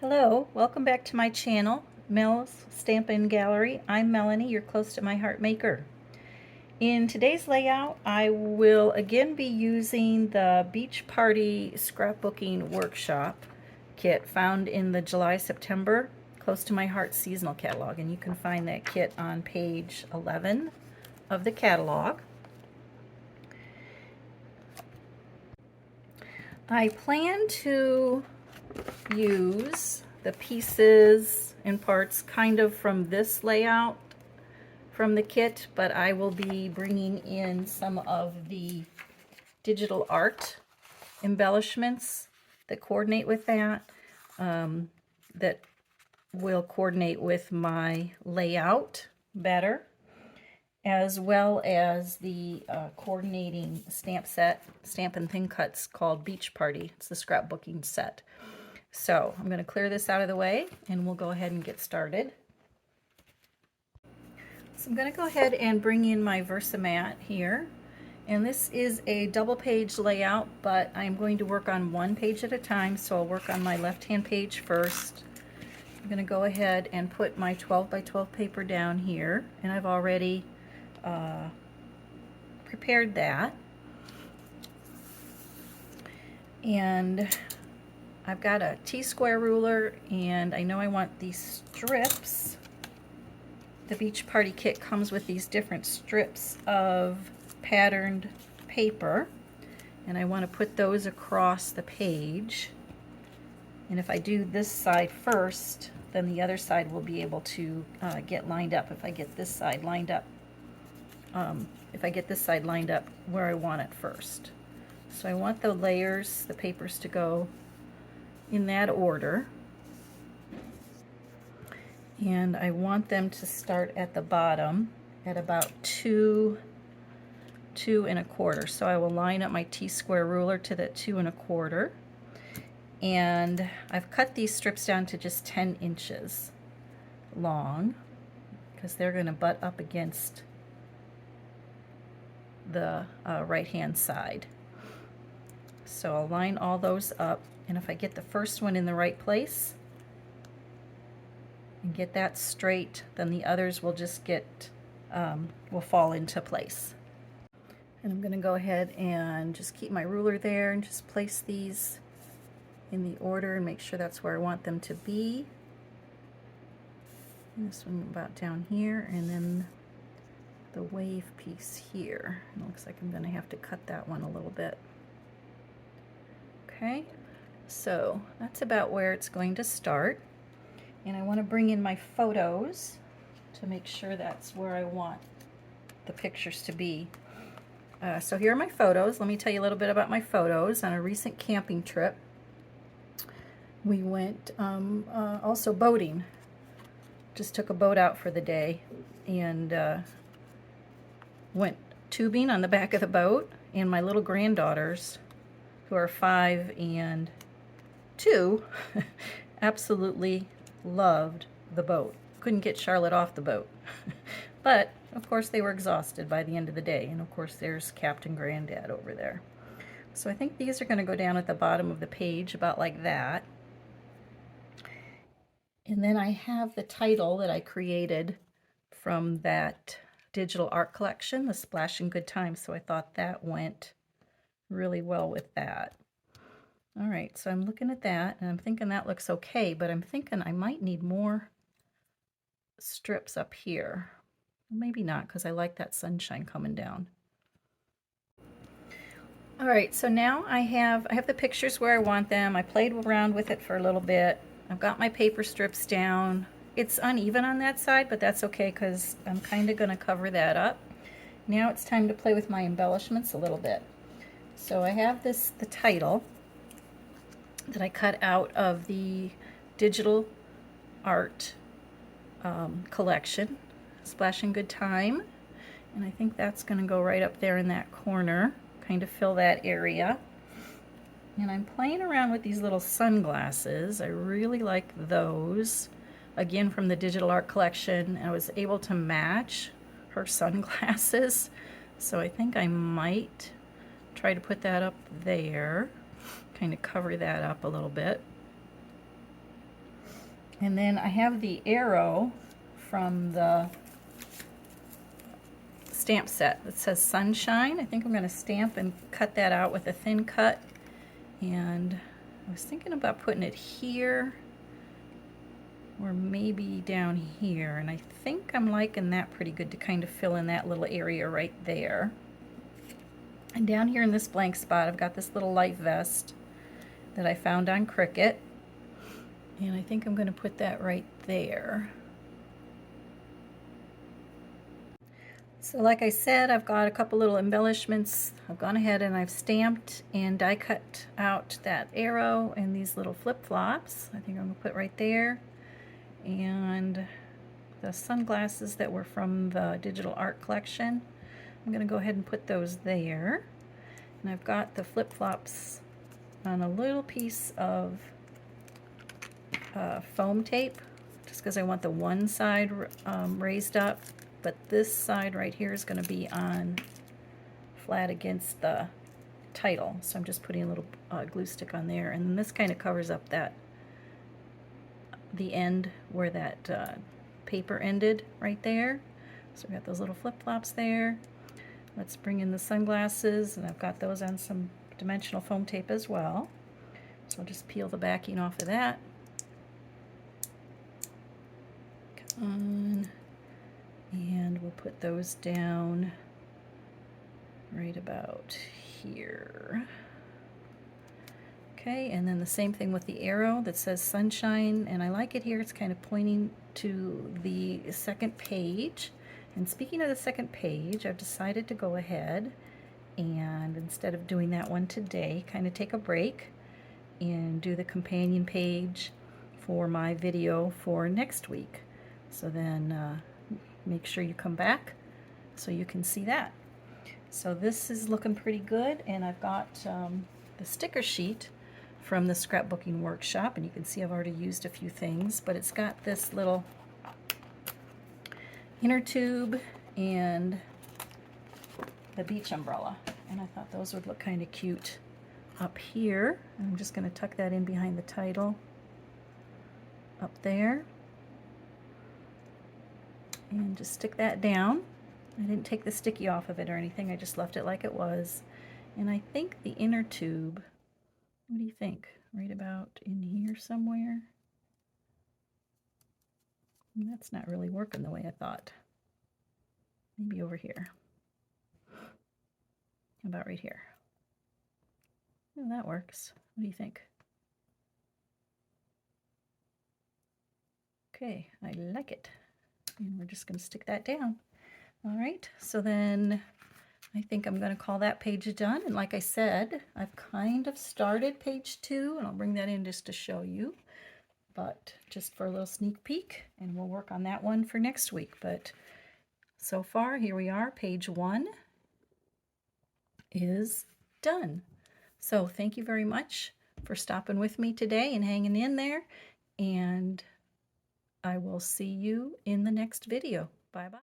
Hello, welcome back to my channel, Mel's Stampin' Gallery. I'm Melanie, your close to my heart maker. In today's layout, I will again be using the Beach Party Scrapbooking Workshop kit found in the July-September Close to My Heart seasonal catalog, and you can find that kit on page 11 of the catalog. I plan to use the pieces and parts kind of from this layout from the kit, but I will be bringing in some of the digital art embellishments that coordinate with that, that will coordinate with my layout better, as well as the coordinating stamp set, Stampin' Thin Cuts called Beach Party. It's the scrapbooking set. So I'm going to clear this out of the way and we'll go ahead and get started. So I'm going to go ahead and bring in my Versamat here. And this is a double page layout, but I'm going to work on one page at a time. So I'll work on my left-hand page first. I'm going to go ahead and put my 12 by 12 paper down here. And I've already prepared that. And I've got a T-square ruler, and I know I want these strips. The Beach Party kit comes with these different strips of patterned paper, and I want to put those across the page. And if I do this side first, then the other side will be able to get lined up if I get this side lined up. Where I want it first. So I want the layers, the papers, to go in that order, and I want them to start at the bottom at about 2 1/4. So I will line up my T-square ruler to that 2 1/4, and I've cut these strips down to just 10 inches long because they're going to butt up against the right hand side. So I'll line all those up, and if I get the first one in the right place and get that straight, then the others will just get will fall into place. And I'm going to go ahead and just keep my ruler there and just place these in the order and make sure that's where I want them to be. And this one about down here, and then the wave piece here. It looks like I'm going to have to cut that one a little bit. Okay, so that's about where it's going to start. And I want to bring in my photos to make sure that's where I want the pictures to be. So here are my photos. Let me tell you a little bit about my photos. On a recent camping trip, we went also boating. Just took a boat out for the day and went tubing on the back of the boat, and my little granddaughters, who are 5 and 2, absolutely loved the boat. Couldn't get Charlotte off the boat. But, of course, they were exhausted by the end of the day. And, of course, there's Captain Granddad over there. So I think these are going to go down at the bottom of the page, about like that. And then I have the title that I created from that Digital Art Collection, the Splashing Good Times. So I thought that went really well with that. All right, so I'm looking at that and I'm thinking that looks okay, but I'm thinking I might need more strips up here. Maybe not, because I like that sunshine coming down. All right, so now I have the pictures where I want them. I played around with it for a little bit. I've got my paper strips down. It's uneven on that side, but that's okay because I'm kind of going to cover that up. Now it's time to play with my embellishments a little bit. So I have the title that I cut out of the Digital Art Collection, Splashing Good Time, and I think that's going to go right up there in that corner, kind of fill that area. And I'm playing around with these little sunglasses. I really like those, again from the Digital Art Collection. I was able to match her sunglasses, so I think I might try to put that up there, kind of cover that up a little bit. And then I have the arrow from the stamp set that says Sunshine. I think I'm going to stamp and cut that out with a thin cut. And I was thinking about putting it here or maybe down here. And I think I'm liking that pretty good to kind of fill in that little area right there. And down here in this blank spot, I've got this little light vest that I found on Cricut. And I think I'm going to put that right there. So like I said, I've got a couple little embellishments. I've gone ahead and I've stamped and die cut out that arrow and these little flip-flops. I think I'm going to put right there. And the sunglasses that were from the Digital Art Collection, I'm going to go ahead and put those there. And I've got the flip-flops on a little piece of foam tape, just because I want the one side raised up, but this side right here is going to be on flat against the title. So I'm just putting a little glue stick on there, and then this kind of covers up the end where that paper ended right there. So I've got those little flip-flops there. Let's bring in the sunglasses, and I've got those on some dimensional foam tape as well. So I'll just peel the backing off of that. And we'll put those down right about here. Okay, and then the same thing with the arrow that says Sunshine, and I like it here. It's kind of pointing to the second page. And speaking of the second page, I've decided to go ahead and instead of doing that one today, kind of take a break and do the companion page for my video for next week. So then make sure you come back so you can see that. So this is looking pretty good, and I've got the sticker sheet from the scrapbooking workshop, and you can see I've already used a few things, but it's got this little inner tube and the beach umbrella, and I thought those would look kind of cute up here. I'm just going to tuck that in behind the title up there. And just stick that down. I didn't take the sticky off of it or anything, I just left it like it was. And I think the inner tube, what do you think? Right about in here somewhere? And that's not really working the way I thought. Maybe over here. How about right here? Well, that works. What do you think? Okay, I like it. And we're just going to stick that down. All right, so then I think I'm going to call that page done. And like I said, I've kind of started page 2, and I'll bring that in just to show you, but just for a little sneak peek, and we'll work on that one for next week. But so far, here we are, page 1 is done. So thank you very much for stopping with me today and hanging in there, and I will see you in the next video. Bye-bye.